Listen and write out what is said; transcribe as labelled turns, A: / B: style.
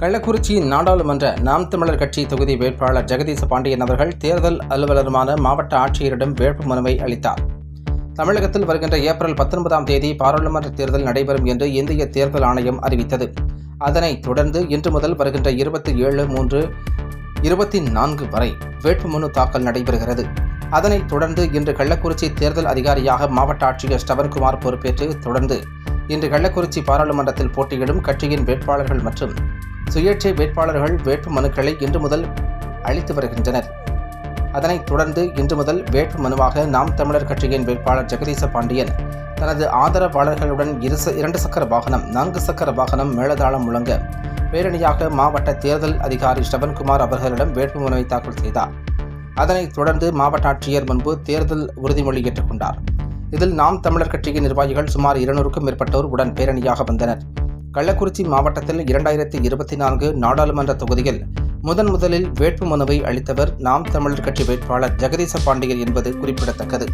A: கள்ளக்குறிச்சி நாடாளுமன்ற நாம் தமிழர் கட்சி தொகுதி வேட்பாளர் ஜெகதீச பாண்டியன் அவர்கள் தேர்தல் அலுவலருமான மாவட்ட ஆட்சியரிடம் வேட்புமனுவை அளித்தார். தமிழகத்தில் வருகின்ற ஏப்ரல் 19ஆம் தேதி பாராளுமன்ற தேர்தல் நடைபெறும் என்று இந்திய தேர்தல் ஆணையம் அறிவித்தது. அதனைத் தொடர்ந்து இன்று முதல் வருகின்ற 27/3/24 வரை வேட்புமனு தாக்கல் நடைபெறுகிறது. அதனைத் தொடர்ந்து இன்று கள்ளக்குறிச்சி தேர்தல் அதிகாரியாக மாவட்ட ஆட்சியர் ஸ்டவன்குமார் பொறுப்பேற்று தொடர்ந்து இன்று கள்ளக்குறிச்சி பாராளுமன்றத்தில் போட்டியிடும் கட்சியின் வேட்பாளர்கள் மற்றும் சுயேட்சை வேட்பாளர்கள் வேட்பு மனுக்களை இன்று முதல் அளித்து வருகின்றனர். அதனைத் தொடர்ந்து இன்று முதல் வேட்பு மனுவாக நாம் தமிழர் கட்சியின் வேட்பாளர் ஜெகதீச பாண்டியன் தனது ஆதரவாளர்களுடன் 2 சக்கர வாகனம், 4 சக்கர வாகனம் மேளதாளம் முழங்க பேரணியாக மாவட்ட தேர்தல் அதிகாரி ஸ்டவன்குமார் அவர்களிடம் வேட்புமனுவை தாக்கல் செய்தார். அதனைத் தொடர்ந்து மாவட்ட ஆட்சியர் முன்பு தேர்தல் உறுதிமொழி ஏற்றுக்கொண்டார். இதில் நாம் தமிழர் கட்சியின் நிர்வாகிகள் சுமார் 200க்கும் மேற்பட்டோர் உடன் பேரணியாக வந்தனர். கள்ளக்குறிச்சி மாவட்டத்தில் 2024 நாடாளுமன்ற தொகுதியில் முதலில் வேட்புமனுவை அளித்தவர் நாம் தமிழர் கட்சி வேட்பாளர் ஜெகதீச பாண்டியன் என்பது குறிப்பிடத்தக்கது.